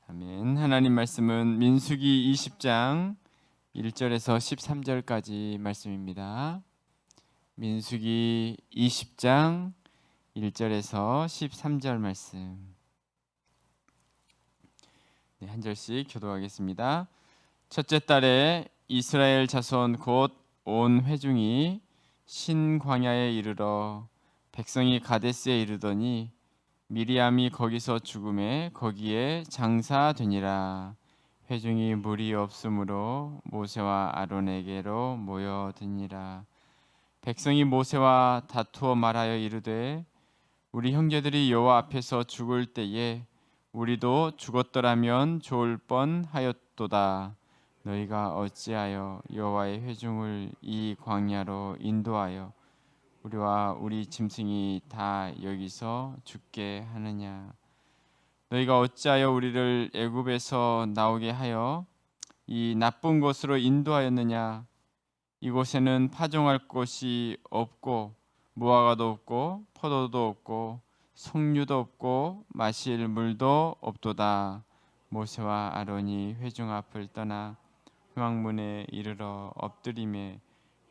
아멘. 하나님 말씀은 민수기 20장 1절에서 13절까지 말씀입니다. 민수기 20장 1절에서 13절 말씀. 한 절씩 교독하겠습니다. 첫째 달에 이스라엘 자손 곧 온 회중이 신광야에 이르러 백성이 가데스에 이르더니 미리암이 거기서 죽음에 거기에 장사되니라. 회중이 물이 없으므로 모세와 아론에게로 모여드니라. 백성이 모세와 다투어 말하여 이르되 우리 형제들이 여호와 앞에서 죽을 때에 우리도 죽었더라면 좋을 뻔하였도다. 너희가 어찌하여 여호와의 회중을 이 광야로 인도하여 우리와 우리 짐승이 다 여기서 죽게 하느냐. 너희가 어찌하여 우리를 애굽에서 나오게 하여 이 나쁜 곳으로 인도하였느냐. 이곳에는 파종할 곳이 없고 무화과도 없고 포도도 없고 석류도 없고 마실 물도 없도다. 모세와 아론이 회중 앞을 떠나 회막문에 이르러 엎드리매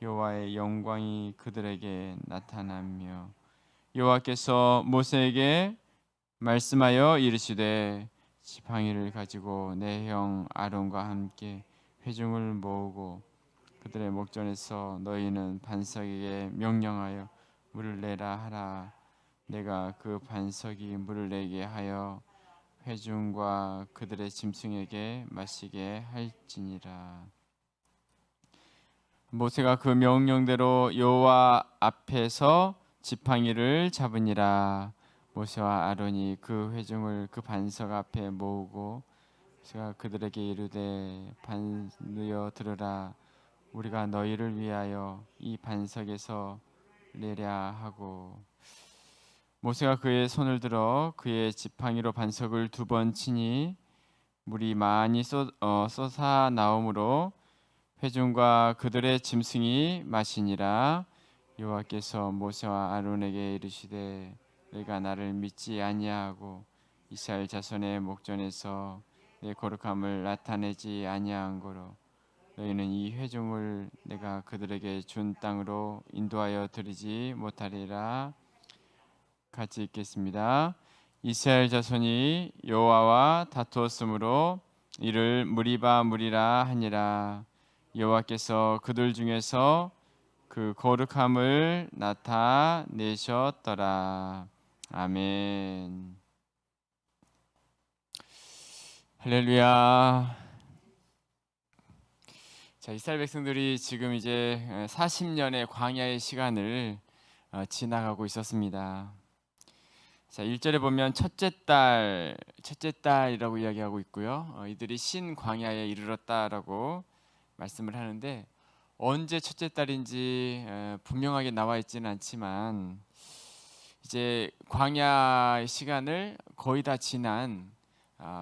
여호와의 영광이 그들에게 나타나며 여호와께서 모세에게 말씀하여 이르시되 지팡이를 가지고 내 형 아론과 함께 회중을 모으고 그들의 목전에서 너희는 반석에게 명령하여 물을 내라 하라. 내가 그 반석이 물을 내게 하여 회중과 그들의 짐승에게 마시게 할지니라. 모세가 그 명령대로 여호와 앞에서 지팡이를 잡으니라. 모세와 아론이 그 회중을 그 반석 앞에 모으고 모세가 그들에게 이르되 반드여 들으라. 우리가 너희를 위하여 이 반석에서 내랴 하고 모세가 그의 손을 들어 그의 지팡이로 반석을 2번 치니 물이 많이 쏟아 나오므로 회중과 그들의 짐승이 마시니라. 여호와께서 모세와 아론에게 이르시되 너희가 나를 믿지 아니하고 이스라엘 자손의 목전에서 내 거룩함을 나타내지 아니한 거로 너희는 이 회중을 내가 그들에게 준 땅으로 인도하여 드리지 못하리라. 같이 읽겠습니다. 이스라엘 자손이 여호와와 다투었으므로 이를 무리라 하니라. 여호와께서 그들 중에서 그 거룩함을 나타내셨더라. 아멘. 할렐루야. 자, 이스라엘 백성들이 지금 이제 40년의 광야의 시간을 지나가고 있었습니다. 자, 1절에 보면 첫째 달이라고 이야기하고 있고요. 이들이 신광야에 이르렀다라고 말씀을 하는데 언제 첫째 달인지 분명하게 나와 있지는 않지만 이제 광야의 시간을 거의 다 지난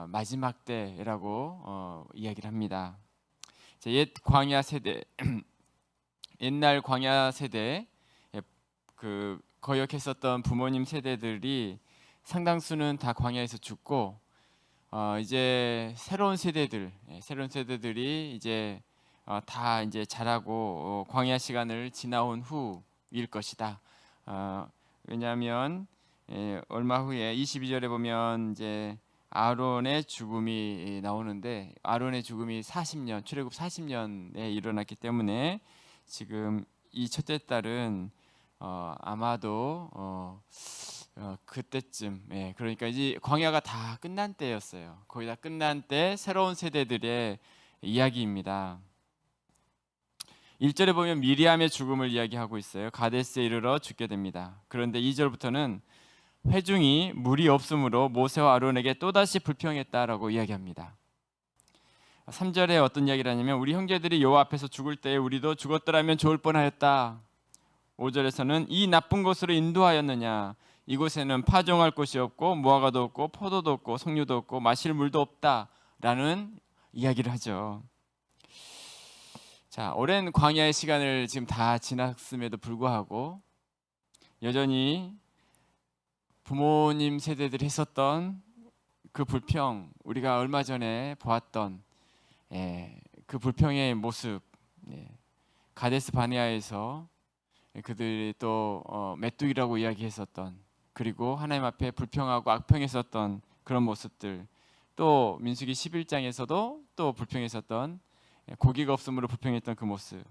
마지막 때라고 이야기를 합니다. 옛 광야 세대, 옛날 광야 세대 그 거역했었던 부모님 세대들이 상당수는 다 광야에서 죽고 이제 새로운 세대들이 이제 다 이제 자라고 광야 시간을 지나온 후일 것이다. 왜냐하면 얼마 후에 22절에 보면 이제 아론의 죽음이 나오는데 아론의 죽음이 40년 출애굽 40년에 일어났기 때문에 지금 이 첫째 달은 아마도 그때쯤 그러니까 이제 광야가 다 끝난 때였어요. 거의 다 끝난 때 새로운 세대들의 이야기입니다. 1절에 보면 미리암의 죽음을 이야기하고 있어요. 가데스에 이르러 죽게 됩니다. 그런데 2절부터는 회중이 물이 없으므로 모세와 아론에게 또다시 불평했다라고 이야기합니다. 3절에 어떤 이야기를 하냐면 우리 형제들이 여호와 앞에서 죽을 때에 우리도 죽었더라면 좋을 뻔하였다. 5절에서는 이 나쁜 곳으로 인도하였느냐. 이곳에는 파종할 곳이 없고 무화과도 없고 포도도 없고 석류도 없고 마실 물도 없다라는 이야기를 하죠. 자, 오랜 광야의 시간을 지금 다 지났음에도 불구하고 여전히 부모님 세대들이 했었던 그 불평, 우리가 얼마 전에 보았던 그 불평의 모습, 가데스 바네아에서 그들이 또 메뚜기라고 이야기했었던, 그리고 하나님 앞에 불평하고 악평했었던 그런 모습들, 또 민수기 11장에서도 또 불평했었던, 고기가 없음으로 불평했던 그 모습,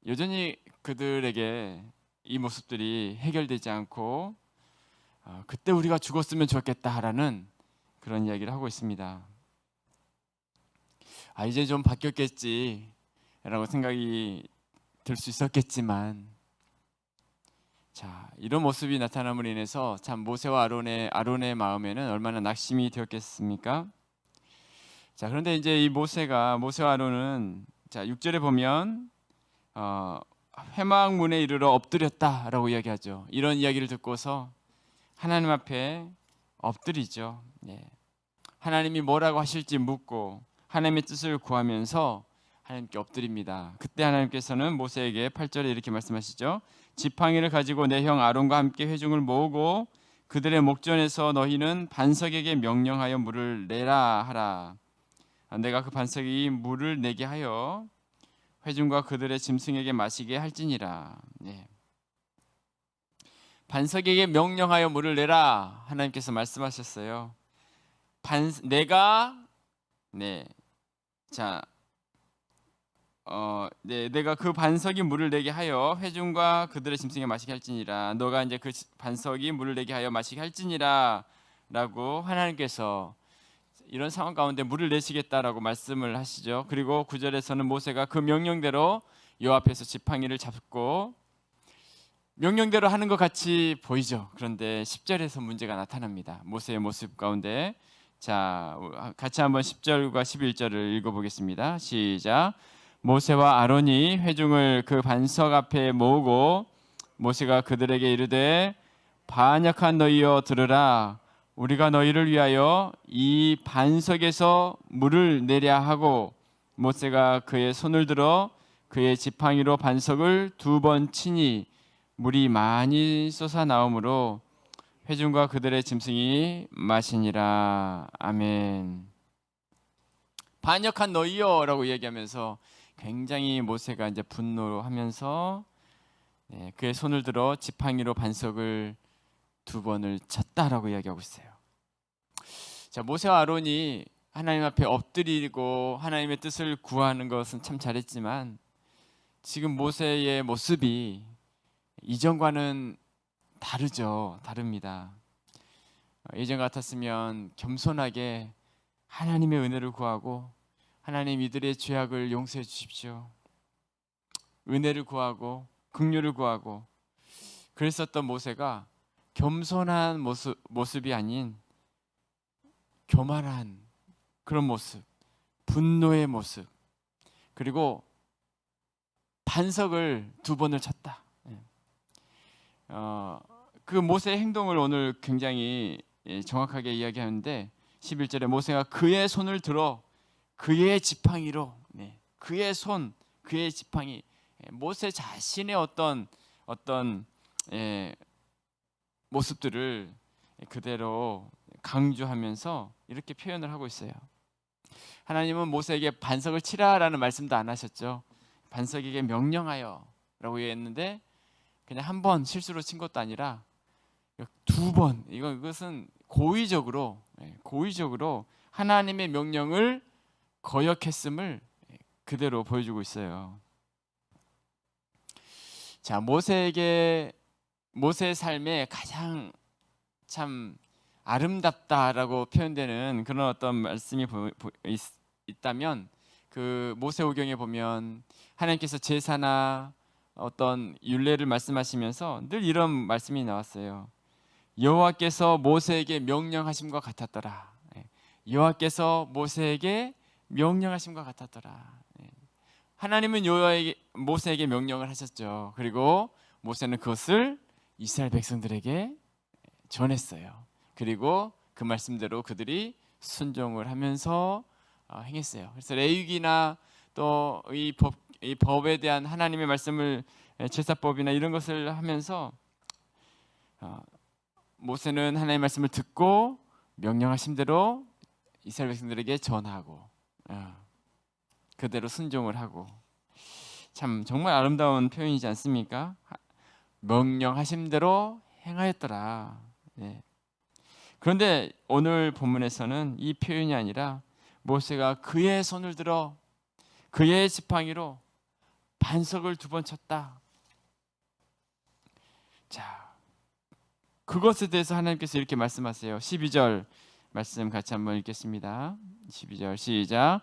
여전히 그들에게 이 모습들이 해결되지 않고 그때 우리가 죽었으면 좋겠다라는 그런 이야기를 하고 있습니다. 이제 좀 바뀌었겠지라고 생각이 들 수 있었겠지만, 자, 이런 모습이 나타남으로 인해서 참 모세와 아론의 마음에는 얼마나 낙심이 되었겠습니까? 자, 그런데 이제 이 모세와 아론은, 자, 6절에 보면 회막문에 이르러 엎드렸다라고 이야기하죠. 이런 이야기를 듣고서 하나님 앞에 엎드리죠. 하나님이 뭐라고 하실지 묻고 하나님의 뜻을 구하면서 하나님께 엎드립니다. 그때 하나님께서는 모세에게 8절에 이렇게 말씀하시죠. 지팡이를 가지고 내 형 아론과 함께 회중을 모으고 그들의 목전에서 너희는 반석에게 명령하여 물을 내라 하라. 내가 그 반석이 물을 내게 하여 회중과 그들의 짐승에게 마시게 할지니라. 반석에게 명령하여 물을 내라, 하나님께서 말씀하셨어요. 내가 그 반석이 물을 내게 하여 회중과 그들의 짐승에게 마시게 할지니라. 너가 이제 그 반석이 물을 내게 하여 마시게 할지니라라고 하나님께서 이런 상황 가운데 물을 내시겠다라고 말씀을 하시죠. 그리고 9절에서는 모세가 그 명령대로 여 앞에서 지팡이를 잡고 명령대로 하는 것 같이 보이죠. 그런데 10절에서 문제가 나타납니다. 모세의 모습 가운데. 자, 같이 한번 10절과 11절을 읽어보겠습니다. 시작. 모세와 아론이 회중을 그 반석 앞에 모으고 모세가 그들에게 이르되 반역한 너희여 들으라. 우리가 너희를 위하여 이 반석에서 물을 내랴 하고 모세가 그의 손을 들어 그의 지팡이로 반석을 2번 치니 물이 많이 쏟아 나오므로 회중과 그들의 짐승이 마시니라. 아멘. 반역한 너희여라고 얘기하면서 굉장히 모세가 이제 분노하면서 그의 손을 들어 지팡이로 반석을 2번을 쳤다라고 이야기하고 있어요. 자, 모세와 아론이 하나님 앞에 엎드리고 하나님의 뜻을 구하는 것은 참 잘했지만 지금 모세의 모습이 이전과는 다릅니다. 예전 같았으면 겸손하게 하나님의 은혜를 구하고 하나님 이들의 죄악을 용서해 주십시오, 은혜를 구하고 긍휼을 구하고 그랬었던 모세가 겸손한 모습이 아닌 교만한 그런 모습, 분노의 모습, 그리고 반석을 2번을 쳤다. 그 모세의 행동을 오늘 굉장히 정확하게 이야기하는데 11절에 모세가 그의 손을 들어 그의 지팡이로, 그의 손, 그의 지팡이, 모세 자신의 어떤 모습들을 그대로 강조하면서 이렇게 표현을 하고 있어요. 하나님은 모세에게 반석을 치라라는 말씀도 안 하셨죠. 반석에게 명령하여라고 했는데 그냥 한 번 실수로 친 것도 아니라 2번, 이것은 고의적으로 하나님의 명령을 거역했음을 그대로 보여주고 있어요. 자, 모세의 삶에 가장 참 아름답다라고 표현되는 그런 어떤 말씀이 있다면 그 모세오경에 보면 하나님께서 제사나 어떤 율례를 말씀하시면서 늘 이런 말씀이 나왔어요. 여호와께서 모세에게 명령하심과 같았더라. 여호와께서 모세에게 명령하심과 같았더라. 하나님은 모세에게 명령을 하셨죠. 그리고 모세는 그것을 이스라엘 백성들에게 전했어요. 그리고 그 말씀대로 그들이 순종을 하면서 행했어요. 그래서 레위기나 또 이 법에 대한 하나님의 말씀을 제사법이나 이런 것을 하면서 모세는 하나님의 말씀을 듣고 명령하신 대로 이스라엘 백성들에게 전하고 그대로 순종을 하고, 참 정말 아름다운 표현이지 않습니까? 명령하신 대로 행하였더라. 네. 그런데 오늘 본문에서는 이 표현이 아니라 모세가 그의 손을 들어 그의 지팡이로 반석을 2번 쳤다. 자, 그것에 대해서 하나님께서 이렇게 말씀하세요. 12절 말씀 같이 한번 읽겠습니다. 12절 시작.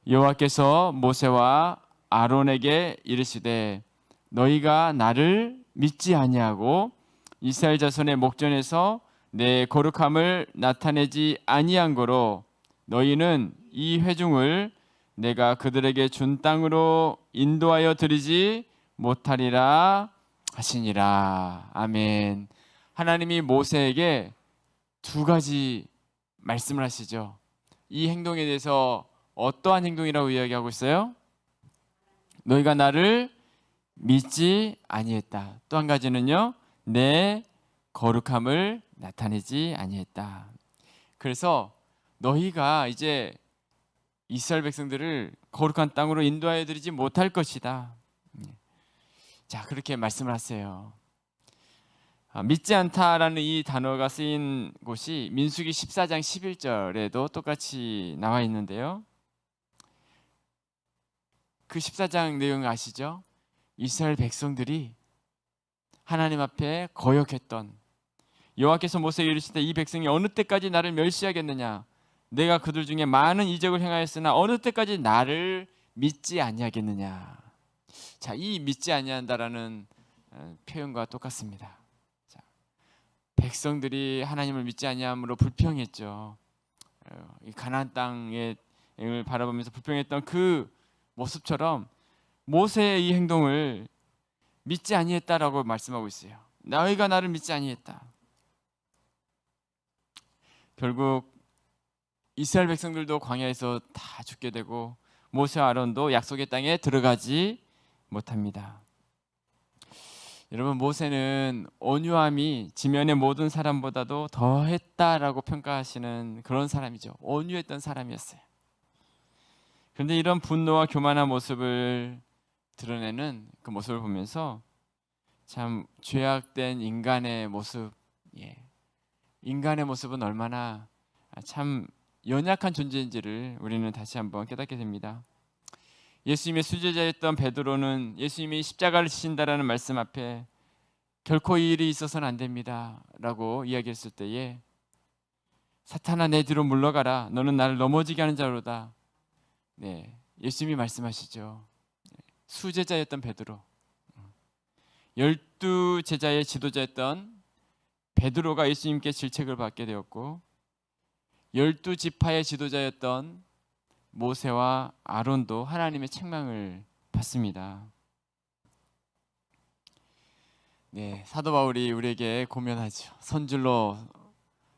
여호와께서 모세와 아론에게 이르시되 너희가 나를 믿지 아니하고 이스라엘 자손의 목전에서 내 거룩함을 나타내지 아니한 거로 너희는 이 회중을 내가 그들에게 준 땅으로 인도하여 드리지 못하리라 하시니라. 아멘. 하나님이 모세에게 2가지 말씀을 하시죠. 이 행동에 대해서 어떠한 행동이라고 이야기하고 있어요? 너희가 나를 믿지 아니했다. 또 한 가지는요, 내 거룩함을 나타내지 아니했다. 그래서 너희가 이제 이스라엘 백성들을 거룩한 땅으로 인도하여 드리지 못할 것이다. 자, 그렇게 말씀을 하세요. 믿지 않다라는 이 단어가 쓰인 곳이 민수기 14장 11절에도 똑같이 나와 있는데요. 그 14장 내용 아시죠? 이스라엘 백성들이 하나님 앞에 거역했던, 여호와께서 모세에게 이르시되 이 백성이 어느 때까지 나를 멸시하겠느냐, 내가 그들 중에 많은 이적을 행하였으나 어느 때까지 나를 믿지 아니하겠느냐. 자, 이 믿지 아니한다라는 표현과 똑같습니다. 자, 백성들이 하나님을 믿지 아니함으로 불평했죠. 이 가나안 땅을 바라보면서 불평했던 그 모습처럼 모세의 이 행동을 믿지 아니했다라고 말씀하고 있어요. 너희가 나를 믿지 아니했다. 결국 이스라엘 백성들도 광야에서 다 죽게 되고 모세와 아론도 약속의 땅에 들어가지 못합니다. 여러분, 모세는 온유함이 지면의 모든 사람보다도 더했다라고 평가하시는 그런 사람이죠. 온유했던 사람이었어요. 그런데 이런 분노와 교만한 모습을 드러내는 그 모습을 보면서 참 죄악된 인간의 모습, 인간의 모습은 얼마나 참 연약한 존재인지를 우리는 다시 한번 깨닫게 됩니다. 예수님의 수제자였던 베드로는 예수님이 십자가를 지신다라는 말씀 앞에 결코 이 일이 있어서는 안 됩니다 라고 이야기했을 때에 사탄아 내 뒤로 물러가라, 너는 나를 넘어지게 하는 자로다. 예수님이 말씀하시죠. 수제자였던 베드로, 12제자의 지도자였던 베드로가 예수님께 질책을 받게 되었고 12지파의 지도자였던 모세와 아론도 하나님의 책망을 받습니다. 사도 바울이 우리에게 고면하죠. 선줄로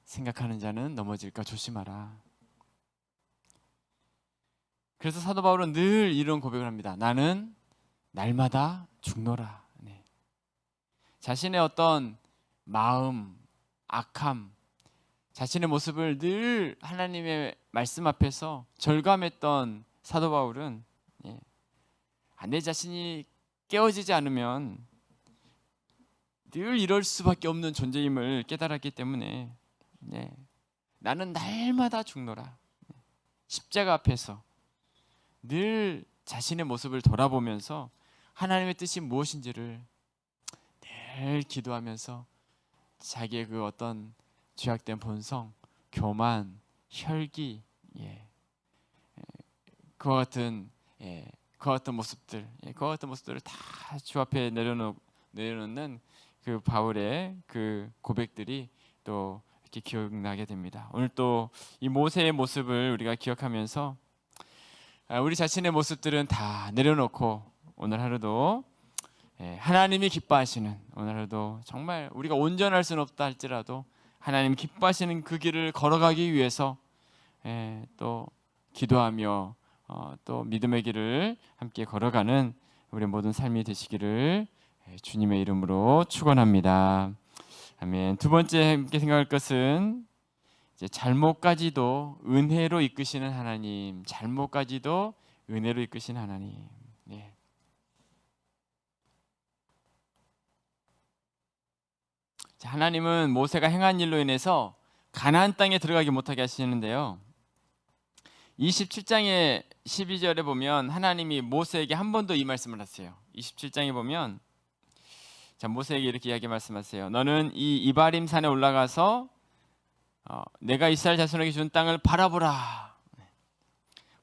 생각하는 자는 넘어질까 조심하라. 그래서 사도 바울은 늘 이런 고백을 합니다. 나는 날마다 죽노라. 자신의 어떤 마음, 악함, 자신의 모습을 늘 하나님의 말씀 앞에서 절감했던 사도 바울은 내 자신이 깨어지지 않으면 늘 이럴 수밖에 없는 존재임을 깨달았기 때문에 나는 날마다 죽노라. 십자가 앞에서 늘 자신의 모습을 돌아보면서 하나님의 뜻이 무엇인지를 늘 기도하면서 자기의 그 어떤 죄악된 본성, 교만, 혈기, 그와 같은 모습들, 그와 같은 모습들을 다 주 앞에 내려놓는 그 바울의 그 고백들이 또 이렇게 기억나게 됩니다. 오늘 또 이 모세의 모습을 우리가 기억하면서 우리 자신의 모습들은 다 내려놓고 오늘 하루도 하나님이 기뻐하시는, 오늘 하루도 정말 우리가 온전할 수는 없다 할지라도 하나님 기뻐하시는 그 길을 걸어가기 위해서 또 기도하며 또 믿음의 길을 함께 걸어가는 우리 모든 삶이 되시기를 주님의 이름으로 축원합니다. 아멘. 두 번째 함께 생각할 것은 이제 잘못까지도 은혜로 이끄시는 하나님, 잘못까지도 은혜로 이끄신 하나님. 네. 자, 하나님은 모세가 행한 일로 인해서 가나안 땅에 들어가기 못하게 하시는데요. 27장의 12절에 보면 하나님이 모세에게 한 번 더 이 말씀을 하세요. 27장에 보면 자, 모세에게 이렇게 이야기 말씀하세요. 너는 이 이바림 산에 올라가서 내가 이스라엘 자손에게 준 땅을 바라보라.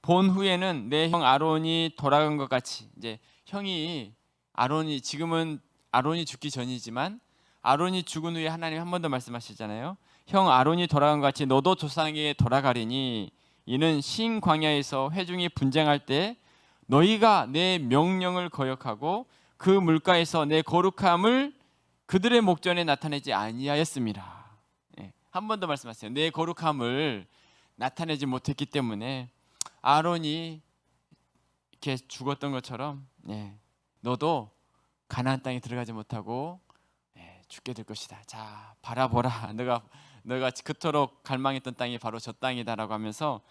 본 후에는 내 형 아론이 돌아간 것 같이, 이제 형이 아론이, 지금은 아론이 죽기 전이지만 아론이 죽은 후에 하나님 한 번 더 말씀하시잖아요. 형 아론이 돌아간 것 같이 너도 조상에게 돌아가리니 이는 신 광야에서 회중이 분쟁할 때 너희가 내 명령을 거역하고 그 물가에서 내 거룩함을 그들의 목전에 나타내지 아니하였습니다. 한 번 더 말씀하세요. 내 거룩함을 나타내지 못했기 때문에 아론이 이렇게 죽었던 것처럼 너도 가나안 땅에 들어가지 못하고 죽게 될 것이다. 자, 바라보라. 너가 그토록 갈망했던 땅이 바로 저 땅이다라고 하면서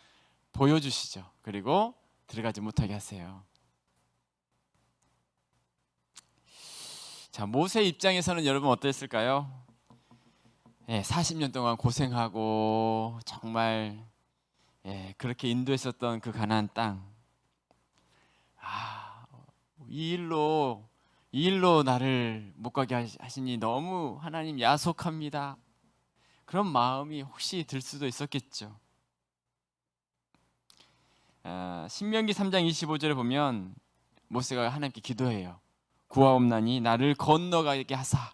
보여주시죠. 그리고 들어가지 못하게 하세요. 자, 모세 입장에서는 여러분 어땠을까요? 40년 동안 고생하고 정말 그렇게 인도했었던 그 가나안 땅, 이 일로 나를 못 가게 하시니 너무 하나님 야속합니다. 그런 마음이 혹시 들 수도 있었겠죠. 신명기 3장 25절에 보면 모세가 하나님께 기도해요. 구하옵나니 나를 건너가게 하사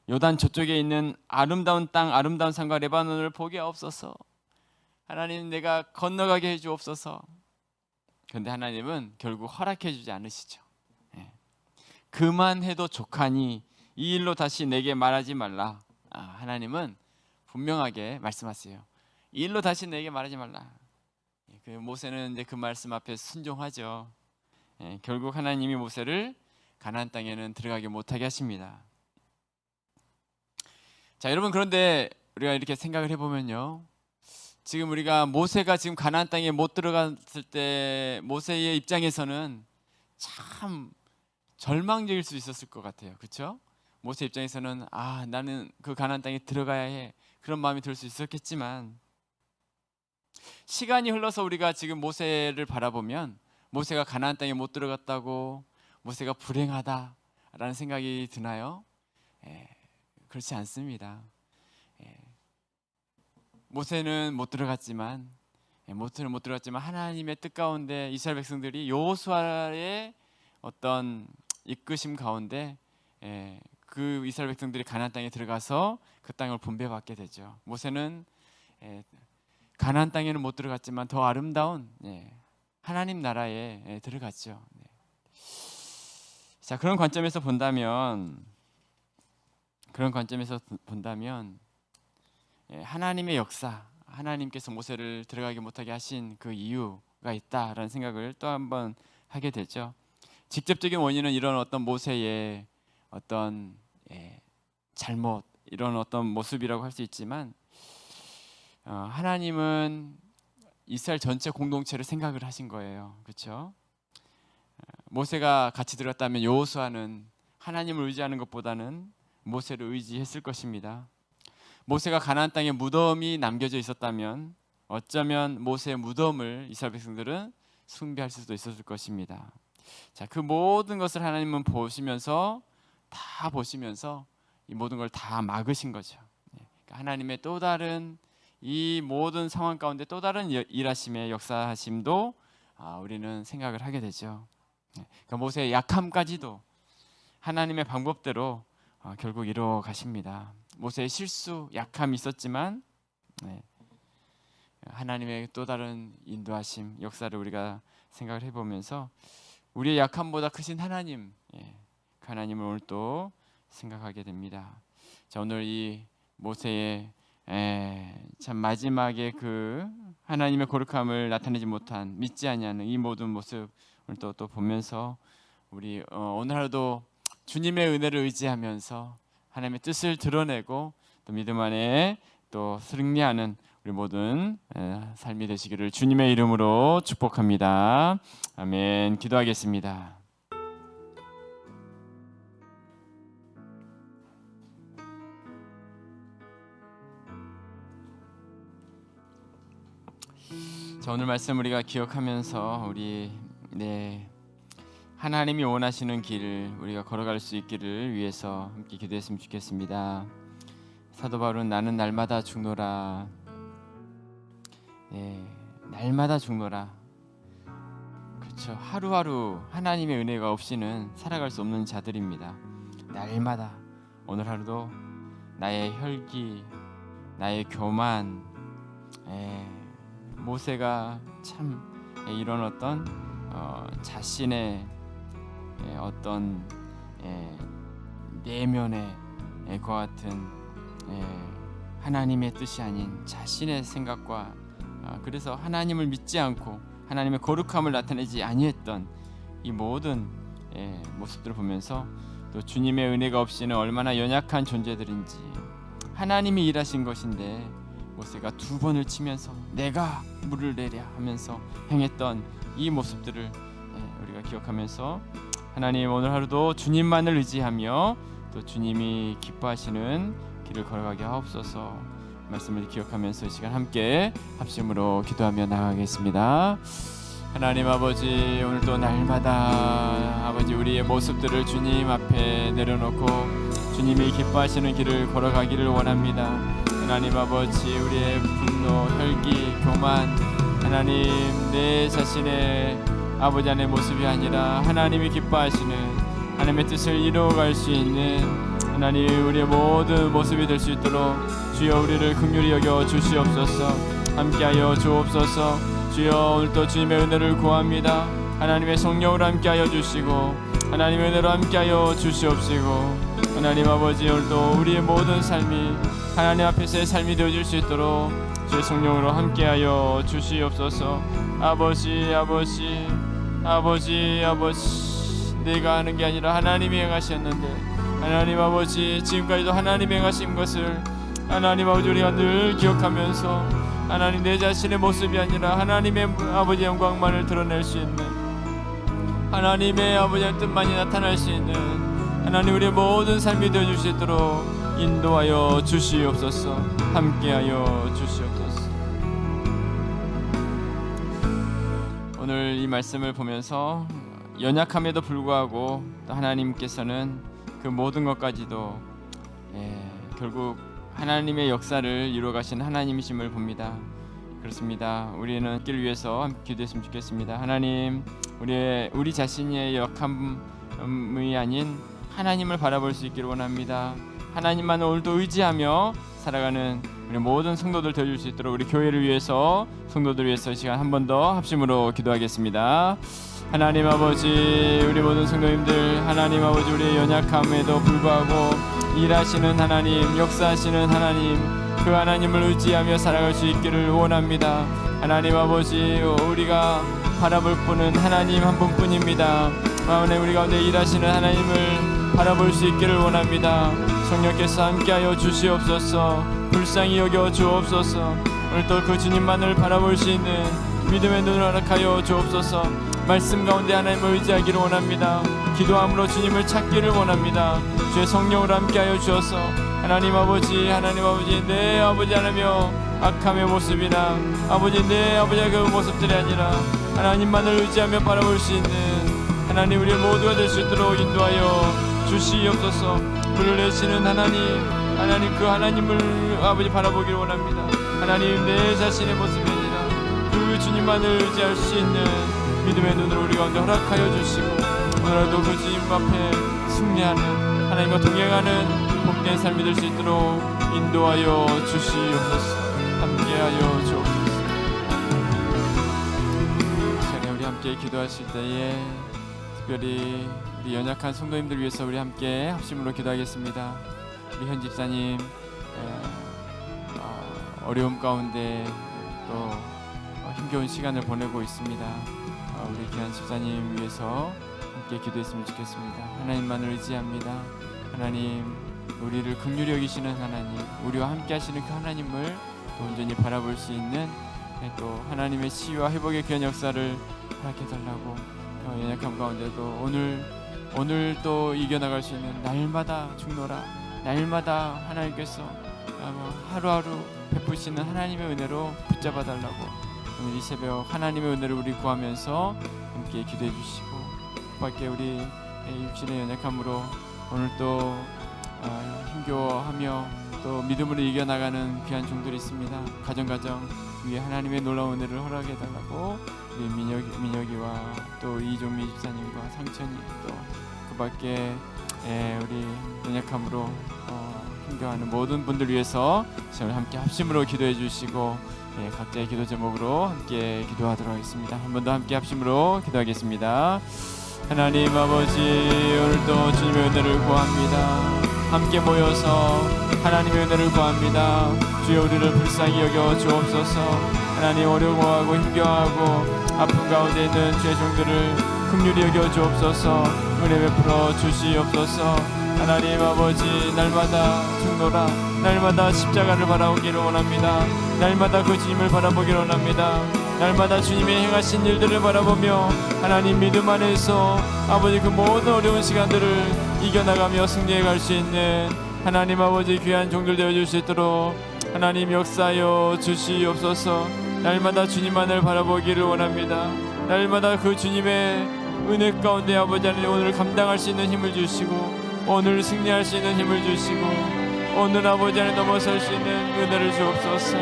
요단 저쪽에 있는 아름다운 땅, 아름다운 산과 레바논을 보게 하옵소서. 하나님, 내가 건너가게 해주옵소서. 그런데 하나님은 결국 허락해 주지 않으시죠. 그만해도 족하니 이 일로 다시 내게 말하지 말라. 하나님은 분명하게 말씀하세요. 이 일로 다시 내게 말하지 말라. 그 모세는 이제 그 말씀 앞에 순종하죠. 결국 하나님이 모세를 가나안 땅에는 들어가게 못하게 하십니다. 자, 여러분, 그런데 우리가 이렇게 생각을 해보면요, 지금 우리가 모세가 지금 가나안 땅에 못 들어갔을 때 모세의 입장에서는 참 절망적일 수 있었을 것 같아요. 그렇죠? 모세 입장에서는 나는 그 가나안 땅에 들어가야 해, 그런 마음이 들 수 있었겠지만 시간이 흘러서 우리가 지금 모세를 바라보면 모세가 가나안 땅에 못 들어갔다고, 모세가 불행하다라는 생각이 드나요? 그렇지 않습니다. 모세는 못 들어갔지만 하나님의 뜻 가운데 이스라엘 백성들이 여호수아의 어떤 이끄심 가운데 그 이스라엘 백성들이 가나안 땅에 들어가서 그 땅을 분배받게 되죠. 모세는 가나안 땅에는 못 들어갔지만 더 아름다운 하나님 나라에 들어갔죠. 자, 그런 관점에서 본다면 하나님의 역사, 하나님께서 모세를 들어가게 못하게 하신 그 이유가 있다라는 생각을 또 한번 하게 되죠. 직접적인 원인은 이런 어떤 모세의 어떤 잘못, 이런 어떤 모습이라고 할 수 있지만 하나님은 이스라엘 전체 공동체를 생각을 하신 거예요. 그렇죠? 모세가 같이 들어갔다면 여호수아는 하나님을 의지하는 것보다는 모세를 의지했을 것입니다. 모세가 가나안 땅에 무덤이 남겨져 있었다면 어쩌면 모세의 무덤을 이스라엘 백성들은 숭배할 수도 있었을 것입니다. 자, 그 모든 것을 하나님은 보시면서 이 모든 걸 다 막으신 거죠. 그러니까 하나님의 또 다른 이 모든 상황 가운데 또 다른 일하심의 역사하심도 우리는 생각을 하게 되죠. 그러니까 모세의 약함까지도 하나님의 방법대로 결국 이루어 가십니다. 모세의 실수, 약함이 있었지만 하나님의 또 다른 인도하심, 역사를 우리가 생각을 해보면서 우리의 약함보다 크신 하나님, 그 하나님을 오늘 또 생각하게 됩니다. 자, 오늘 이 모세의 참 마지막에 그 하나님의 거룩함을 나타내지 못한, 믿지 아니하는 이 모든 모습을 또 보면서 우리 오늘 하루도 주님의 은혜를 의지하면서 하나님의 뜻을 드러내고 또 믿음 안에 또 승리하는 우리 모든 삶이 되시기를 주님의 이름으로 축복합니다. 아멘. 기도하겠습니다. 자, 오늘 말씀 우리가 기억하면서 우리 하나님이 원하시는 길을 우리가 걸어갈 수 있기를 위해서 함께 기도했으면 좋겠습니다. 사도 바울은 나는 날마다 죽노라. 날마다 죽노라. 그렇죠. 하루하루 하나님의 은혜가 없이는 살아갈 수 없는 자들입니다. 날마다 오늘 하루도 나의 혈기, 나의 교만, 모세가 참 이런 어떤 자신의 어떤 내면의 과 같은 하나님의 뜻이 아닌 자신의 생각과 그래서 하나님을 믿지 않고 하나님의 거룩함을 나타내지 아니했던 이 모든 모습들을 보면서 또 주님의 은혜가 없이는 얼마나 연약한 존재들인지 하나님이 일하신 것인데 모세가 2번을 치면서 내가 물을 내랴 하면서 행했던 이 모습들을 우리가 기억하면서 하나님 오늘 하루도 주님만을 의지하며 또 주님이 기뻐하시는 길을 걸어가게 하옵소서. 말씀을 기억하면서 이 시간 함께 합심으로 기도하며 나가겠습니다. 하나님 아버지, 오늘도 날마다 아버지 우리의 모습들을 주님 앞에 내려놓고 주님이 기뻐하시는 길을 걸어가기를 원합니다. 하나님 아버지, 우리의 분노, 혈기, 교만, 하나님 내 자신의 아버지 안의 모습이 아니라 하나님이 기뻐하시는 하나님의 뜻을 이루어갈 수 있는 하나님 우리의 모든 모습이 될 수 있도록 주여 우리를 긍휼히 여겨 주시옵소서. 함께하여 주옵소서. 주여 오늘도 주님의 은혜를 구합니다. 하나님의 성령으로 함께하여 주시고 하나님의 은혜로 함께하여 주시옵시고 하나님 아버지, 오늘도 우리의 모든 삶이 하나님 앞에서의 삶이 되어질 수 있도록 주의 성령으로 함께하여 주시옵소서. 아버지 아버지 아버지 아버지, 내가 하는 게 아니라 하나님이 행하셨는데 하나님 아버지, 지금까지도 하나님이 행하신 것을 하나님 아버지 우리가 늘 기억하면서 하나님 내 자신의 모습이 아니라 하나님의 아버지 영광만을 드러낼 수 있는 하나님의 아버지의 뜻만이 나타날 수 있는 하나님 우리의 모든 삶이 되어줄 수 있도록 인도하여 주시옵소서. 함께하여 주시옵소서. 오늘 이 말씀을 보면서 연약함에도 불구하고 또 하나님께서는 그 모든 것까지도 결국 하나님의 역사를 이루어가신 하나님이심을 봅니다. 그렇습니다. 우리는 길을 위해서 함께 기도했으면 좋겠습니다. 하나님, 우리 자신의 역함이 아닌 하나님을 바라볼 수 있기를 원합니다. 하나님만 오늘도 의지하며 살아가는 우리 모든 성도들 되어줄 수 있도록 우리 교회를 위해서, 성도들을 위해서 이 시간 한 번 더 합심으로 기도하겠습니다. 하나님 아버지, 우리 모든 성도님들, 하나님 아버지, 우리의 연약함에도 불구하고 일하시는 하나님, 역사하시는 하나님, 그 하나님을 의지하며 살아갈 수 있기를 원합니다. 하나님 아버지, 우리가 바라볼 분은 하나님 한 분뿐입니다. 하나님, 우리 가운데 일하시는 하나님을 바라볼 수 있기를 원합니다. 성령께서 함께하여 주시옵소서. 불쌍히 여겨 주옵소서. 오늘도 그 주님만을 바라볼 수 있는 믿음의 눈을 허락하여 주옵소서. 말씀 가운데 하나님을 의지하기를 원합니다. 기도함으로 주님을 찾기를 원합니다. 주의 성령으로 함께하여 주셔서 하나님 아버지, 내 아버지 하나며 악함의 모습이나 아버지 내 아버지의 그 모습들이 아니라 하나님만을 의지하며 바라볼 수 있는 하나님 우리 모두가 될 수 있도록 인도하여 주시옵소서. 불을 내시는 하나님 그 하나님을 아버지 바라보기를 원합니다. 하나님 내 자신의 모습이 아니라 그 주님만을 의지할 수 있는 믿음의 눈을 우리 가운데 허락하여 주시고 오늘도 그 주님 앞에 승리하는 하나님과 동행하는 복된 삶이 될 수 있도록 인도하여 주시옵소서. 함께하여 주옵소서. 시간에 우리 함께 기도하실 때에 특별히 우리 연약한 성도님들 위해서 우리 함께 합심으로 기도하겠습니다. 우리 현 집사님 어려움 가운데 또 힘겨운 시간을 보내고 있습니다. 우리 귀한 집사님 위해서 함께 기도했으면 좋겠습니다. 하나님만을 의지합니다. 하나님 우리를 긍휼히 여기시는 하나님, 우리와 함께 하시는 그 하나님을 또 온전히 바라볼 수 있는 또 하나님의 치유와 회복의 귀한 역사를 허락해달라고, 연약함 가운데도 오늘 또 이겨나갈 수 있는 날마다 죽노라, 날마다 하나님께서 하루하루 베푸시는 하나님의 은혜로 붙잡아달라고, 오늘 이 새벽 하나님의 은혜를 우리 구하면서 함께 기도해 주시고, 밖에 우리 육신의 연약함으로 오늘 또 힘겨워하며 또 믿음으로 이겨나가는 귀한 종들이 있습니다. 가정 위에 하나님의 놀라운 은혜를 허락해달라고 우리 민혁이와 또 이종미 집사님과 상천이, 또 그 밖에 우리 연약함으로 힘겨워하는 모든 분들 위해서 오늘 함께 합심으로 기도해 주시고, 각자의 기도 제목으로 함께 기도하도록 하겠습니다. 한 번 더 함께 합심으로 기도하겠습니다. 하나님 아버지, 오늘도 주님의 은혜를 구합니다. 함께 모여서 하나님의 은혜를 구합니다. 주여, 우리를 불쌍히 여겨 주옵소서. 하나님, 어려워하고 힘겨워하고 아픈 가운데 있는 주의 종들을 긍휼히 여겨 주옵소서. 은혜 베풀어 주시옵소서. 하나님 아버지, 날마다 죽노라, 날마다 십자가를 바라보기를 원합니다. 날마다 그 주님을 바라보기를 원합니다. 날마다 주님의 행하신 일들을 바라보며 하나님 믿음 안에서 아버지 그 모든 어려운 시간들을 이겨나가며 승리해 갈 수 있는 하나님 아버지 귀한 종들 되어줄 수 있도록 하나님 역사하여 주시옵소서. 날마다 주님만을 바라보기를 원합니다. 날마다 그 주님의 은혜 가운데 아버지 하나님 오늘 감당할 수 있는 힘을 주시고, 오늘 승리할 수 있는 힘을 주시고, 오늘 아버지 하나님 넘어설 수 있는 은혜를 주옵소서.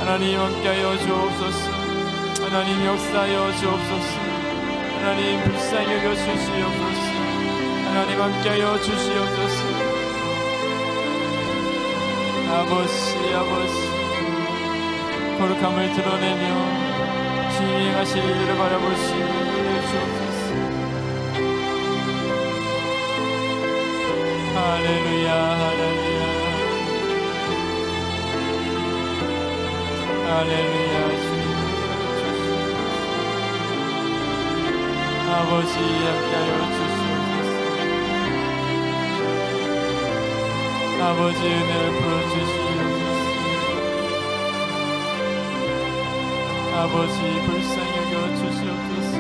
하나님 함께하여 주옵소서. 하나님 역사하여 주옵소서. 하나님 불쌍히 여겨 주시옵소서. 하나님 함께하여 주시옵소서. 아버지 거룩함을 드러내며 주님이 행하실 일들을 바라볼 수 있는 은혜를 주옵소서. 할렐루야, 할렐루야, 할렐루야. 주님 아버지 함께하여 주시옵소서. 아버지 은혜를 풀어주시옵소서. 아버지 불쌍히 여겨 주시옵소서.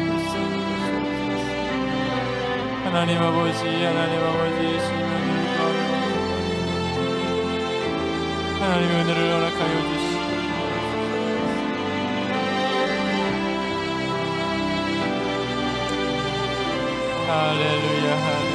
불쌍히 여겨 주옵소서. 하나님 아버지 주님의 은혜를 구합니다. 하나님의 은혜를 허락하여 주시옵소서. 할렐루야, 할렐루야.